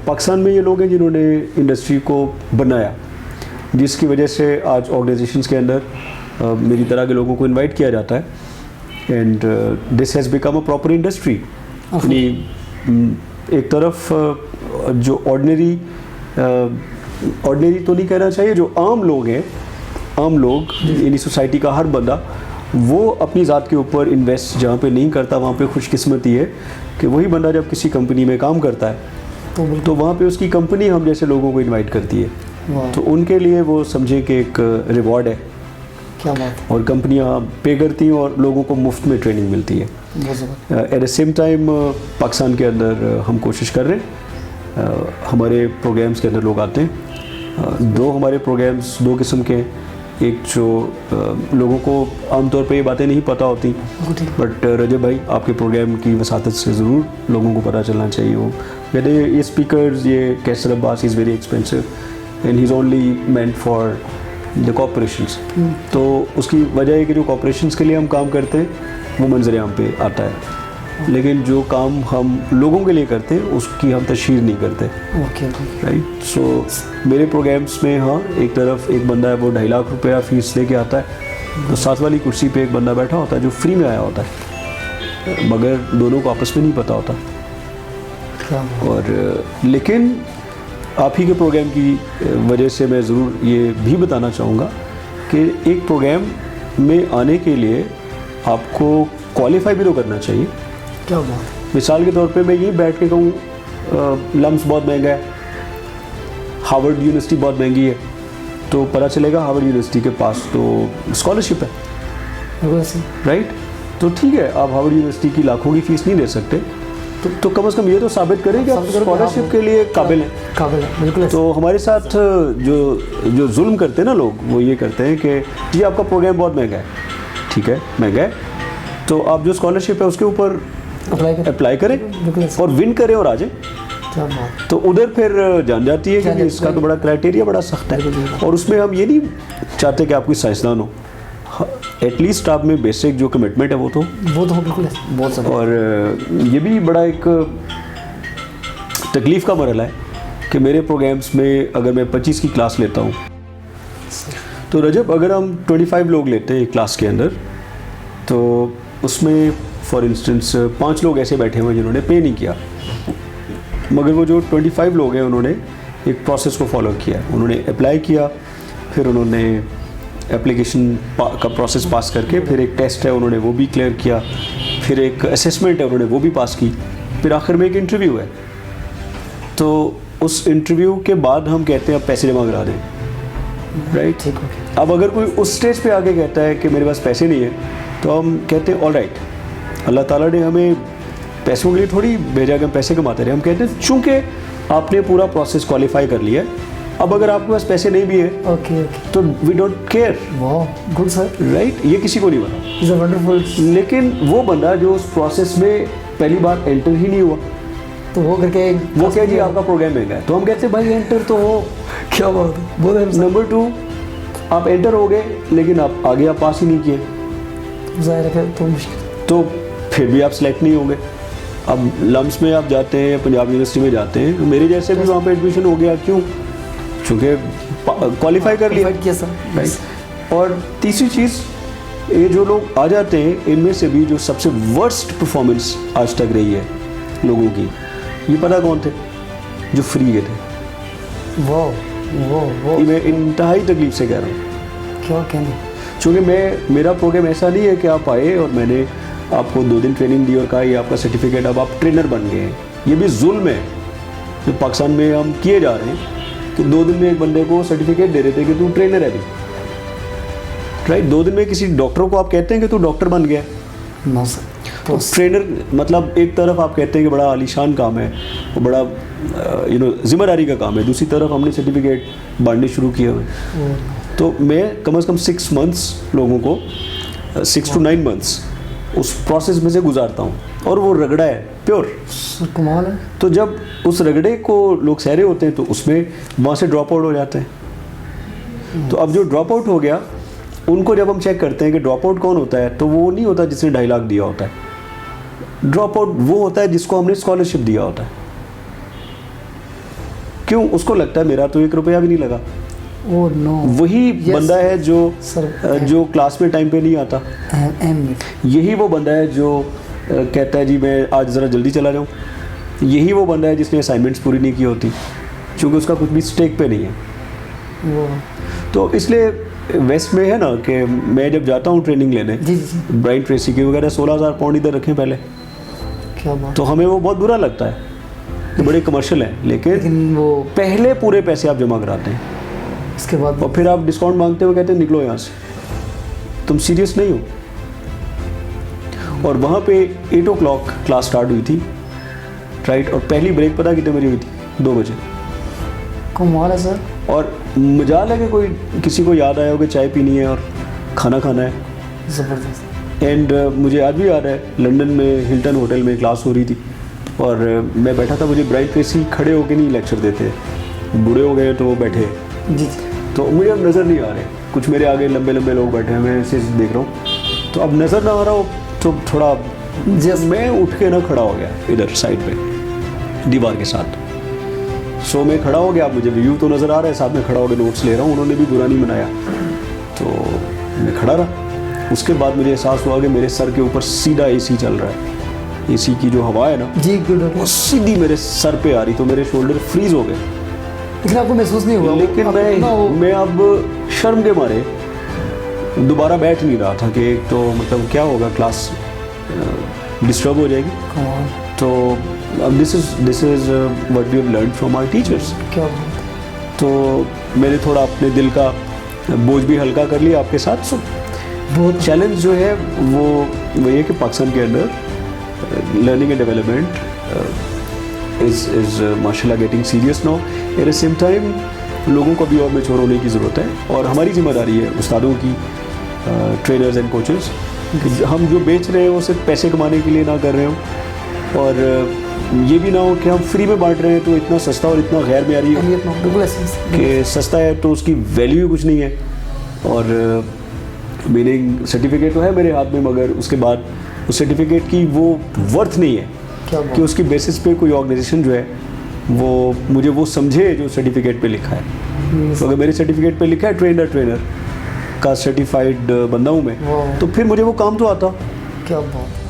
पाकिस्तान में ये लोग हैं जिन्होंने इंडस्ट्री को बनाया, जिसकी वजह से आज ऑर्गेनाइजेशंस के अंदर मेरी तरह के लोगों को इनवाइट किया जाता है, and this has become a proper industry. यानी एक तरफ जो ऑर्डिनरी तो नहीं कहना चाहिए, जो आम लोग हैं, आम लोग यानी सोसाइटी का हर बंदा, वो अपनी ज़ात के ऊपर इन्वेस्ट जहाँ पे नहीं करता, वहाँ पे खुशकिस्मती है कि वही बंदा जब किसी कंपनी में काम करता है तो वहाँ पे उसकी कंपनी हम जैसे लोगों को इनवाइट करती है, तो उनके लिए वो समझे कि एक रिवॉर्ड है। क्या बात है। और कंपनियां पे करती हैं और लोगों को मुफ्त में ट्रेनिंग मिलती है। At the same time Pakistan के अंदर हम कोशिश कर रहे हैं, हमारे प्रोग्राम्स के अंदर लोग आते हैं। दो हमारे प्रोग्राम्स दो किस्म के हैं, एक जो लोगों को आमतौर पे ये बातें नहीं पता होती, बट रजब भाई आपके प्रोग्राम की वसातत से ज़रूर लोगों को पता चलना चाहिए। वो कहते हैं ये स्पीकर्स, ये Qaiser Abbas is very expensive and he is only meant for the corporations. तो उसकी वजह है कि जो कॉर्पोरेशंस के लिए हम काम करते हैं वो मंजर आम पे आता है, लेकिन जो काम हम लोगों के लिए करते हैं उसकी हम तशहीर नहीं करते। राइट। सो मेरे प्रोग्राम्स में हाँ, एक तरफ एक बंदा है वो 2.5 लाख रुपया फ़ीस लेके आता है, तो साथ वाली कुर्सी पे एक बंदा बैठा होता है जो फ्री में आया होता है, मगर दोनों को आपस में नहीं पता होता। और लेकिन आप ही के प्रोग्राम की वजह से मैं ज़रूर ये भी बताना चाहूँगा कि एक प्रोग्राम में आने के लिए आपको क्वालिफाई भी तो करना चाहिए। क्या बात। मिसाल के तौर पे मैं ये बैठ के कहूँ लम्स बहुत महंगा है, हार्वर्ड यूनिवर्सिटी बहुत महंगी है, तो पता चलेगा हार्वर्ड यूनिवर्सिटी के पास तो स्कॉलरशिप है। राइट। तो ठीक है, आप हार्वर्ड यूनिवर्सिटी की लाखों की फ़ीस नहीं दे सकते, तो कम से कम ये तो साबित करें कि आप स्कॉलरशिप के लिए काबिल हैं। बिल्कुल। तो हमारे साथ जो जुल्म करते हैं ना लोग, वो ये करते हैं कि जी आपका प्रोग्राम बहुत महंगा है। ठीक है, महंगा है, तो आप जो स्कॉलरशिप है उसके ऊपर अप्लाई करें और विन करें और आ जाए। तो उधर फिर जान जाती है कि इसका तो बड़ा क्राइटेरिया बड़ा सख्त है, और उसमें हम ये नहीं चाहते कि आप कोई साइंसदान हो, एटलीस्ट आप में बेसिक जो कमिटमेंट है वो तो बिल्कुल है, बहुत ज़्यादा। और ये भी बड़ा एक तकलीफ़ का मरहला है कि मेरे प्रोग्राम्स में अगर मैं 25 की क्लास लेता हूँ, तो रजब अगर हम 25 लोग लेते हैं एक क्लास के अंदर, तो उसमें फॉर इंस्टेंस 5 लोग ऐसे बैठे हुए जिन्होंने पे नहीं किया, मगर वो जो 25 लोग हैं उन्होंने एक प्रोसेस को फॉलो किया। उन्होंने अप्लाई किया, फिर उन्होंने एप्लीकेशन का प्रोसेस पास करके, फिर एक टेस्ट है उन्होंने वो भी क्लियर किया, फिर एक असेसमेंट है उन्होंने वो भी पास की, फिर आखिर में एक इंटरव्यू है। तो उस इंटरव्यू के बाद हम कहते हैं अब पैसे जमा करा दें। राइट। अब अगर कोई उस स्टेज पे आके कहता है कि मेरे पास पैसे नहीं है, तो हम कहते हैं ऑल राइट, अल्लाह ताला ने हमें पैसों के लिए थोड़ी भेजा कि हम पैसे कमाते रहे। हम कहते हैं चूँकि आपने पूरा प्रोसेस क्वालिफाई कर लिया है, अब अगर आपके पास पैसे नहीं भी है तो we don't care. Good sir. Right. ये किसी को नहीं पता। Is a wonderful. लेकिन वो बंदा जो उस प्रोसेस में पहली बार एंटर ही नहीं हुआ, तो वो करके वो क्या जी आपका प्रोग्राम महंगा है, तो हम कहते हैं भाई एंटर तो हो। क्या बात है, बहुत। नंबर 2, आप एंटर हो गए लेकिन आप आगे आप पास ही नहीं किए, ज़ाहिर है तो मुश्किल, तो फिर भी आप सेलेक्ट नहीं होंगे। अब लम्स में आप जाते हैं, पंजाब यूनिवर्सिटी में जाते हैं, मेरे जैसे भी वहाँ पे एडमिशन हो गया, क्यों? चूँकि क्वालिफाई कर लिया। राइट। और तीसरी चीज़, ये जो लोग आ जाते हैं इनमें से भी जो सबसे वर्स्ट परफॉर्मेंस आज तक रही है लोगों की, ये पता कौन थे? जो फ्री के थे। वो मैं इंतहाई तकलीफ से कह रहा हूँ। क्या कहना? चूँकि मेरा प्रोग्राम ऐसा नहीं है कि आप आए और मैंने आपको 2 दिन ट्रेनिंग दी और कहा ये आपका सर्टिफिकेट, अब आप ट्रेनर बन गए हैं। ये भी जुल्म है जो पाकिस्तान में हम किए जा रहे हैं कि 2 दिन में एक बंदे को सर्टिफिकेट दे रहे थे कि तू ट्रेनर है अभी। राइट। 2 दिन में किसी डॉक्टर को आप कहते हैं कि तू डॉक्टर बन गया। No sir. तो ट्रेनर मतलब एक तरफ आप कहते हैं कि बड़ा आलीशान काम है, वो बड़ा जिम्मेदारी का काम है, दूसरी तरफ हमने सर्टिफिकेट बांटने शुरू किए हुए। तो मैं कम से कम 6 मंथ्स लोगों को 6 to 9 मंथ्स उस प्रोसेस में से गुजारता हूँ, और वो रगड़ा है प्योर। कमाल है। तो जब उस रगड़े को लोग सहरे होते हैं तो उसमें वहाँ से ड्रॉप आउट हो जाते हैं। तो अब जो ड्रॉप आउट हो गया, उनको जब हम चेक करते हैं कि ड्रॉप आउट कौन होता है, तो वो नहीं होता जिसने 2.5 लाख दिया होता है। ड्रॉप आउट वो होता है जिसको हमने स्कॉलरशिप दिया होता है। क्यों? उसको लगता है मेरा तो 1 रुपया भी नहीं लगा। Oh no. वही Yes, बंदा है जो सर, जो क्लास में टाइम पे नहीं आता। यही वो बंदा है जो कहता है जी मैं आज ज़रा जल्दी चला जाऊँ। यही वो बंदा है जिसने असाइनमेंट्स पूरी नहीं की होती, क्योंकि उसका कुछ भी स्टेक पे नहीं है। वो तो इसलिए वेस्ट में है ना कि मैं जब जाता हूँ ट्रेनिंग लेने, जी जी, ब्राइन ट्रेसी की वगैरह 16,000 पाउंड इधर रखें पहले, क्या बात। तो हमें वो बहुत बुरा लगता है कि बड़े कमर्शियल हैं, लेकिन लेकिन वो पहले पूरे पैसे आप जमा कराते हैं इसके बाद और फिर आप डिस्काउंट मांगते हो, कहते हैं निकलो यहाँ से, तुम सीरियस नहीं हो। और वहाँ पे 8 o'clock क्लास स्टार्ट हुई थी, राइट, और पहली ब्रेक पता कितने बजे हुई थी? 2 बजे। कमाल है सर। और मजाल है कि कोई किसी को याद आया हो कि चाय पीनी है और खाना खाना है। ज़बरदस्त। एंड मुझे आज भी याद है, लंदन में हिल्टन होटल में क्लास हो रही थी और मैं बैठा था। मुझे ब्राइन ट्रेसी खड़े होके नहीं लेक्चर देते, बूढ़े हो गए तो वो बैठे, जी, तो मुझे अब नज़र नहीं आ रहे, कुछ मेरे आगे लंबे लंबे लोग बैठे हैं, मैं ऐसे देख रहा हूँ, तो अब नज़र ना आ रहा हो तो थोड़ा मैं उठ के ना खड़ा हो गया इधर साइड पे दीवार के साथ। सो मैं खड़ा हो गया, अब मुझे व्यू तो नज़र आ रहा है, साथ में खड़ा होकर नोट्स ले रहा हूँ, उन्होंने भी बुरा नहीं मनाया, तो मैं खड़ा रहा। उसके बाद मुझे एहसास हुआ कि मेरे सर के ऊपर सीधा एसी चल रहा है, एसी की जो हवा है ना जी, गुड। वो सीधी मेरे सर पे आ रही, तो मेरे शोल्डर फ्रीज हो गए। लेकिन आपको महसूस नहीं हुआ? लेकिन मैं अब शर्म के मारे दोबारा बैठ नहीं रहा था कि एक तो मतलब क्या होगा, क्लास डिस्टर्ब हो जाएगी। कमाल। तो अब this is what we have learned from our teachers. क्या बात। तो मैंने थोड़ा अपने दिल का बोझ भी हल्का कर लिया आपके साथ। सो बहुत चैलेंज जो है वो ये कि पाकिस्तान के अंदर लर्निंग एंड डेवलपमेंट इज माशाल्लाह getting serious now. At the same time लोगों को भी और मैच्योर होने की ज़रूरत है, और हमारी जिम्मेदारी है उस्तादों की, ट्रेनर्स एंड कोचेस, कि हम जो बेच रहे हैं वो सिर्फ पैसे कमाने के लिए ना कर रहे हो, और ये भी ना हो कि हम फ्री में बांट रहे हैं तो इतना सस्ता और इतना गैर मेयारी हो अहमियत ना हो, बिल्कुल ऐसे कि सस्ता है तो उसकी वैल्यू ही कुछ नहीं है। और मीनिंग सर्टिफिकेट तो है मेरे हाथ में, मगर उसके बाद उस सर्टिफिकेट की वो वर्थ नहीं है क्या कि बात। उसकी बेसिस पे कोई ऑर्गेनाइजेशन जो है वो मुझे वो समझे जो सर्टिफिकेट पे लिखा है। तो अगर मेरे सर्टिफिकेट पे लिखा है ट्रेनर का सर्टिफाइड बंदा हूँ मैं, वाह। तो फिर मुझे वो काम तो आता। क्या बात।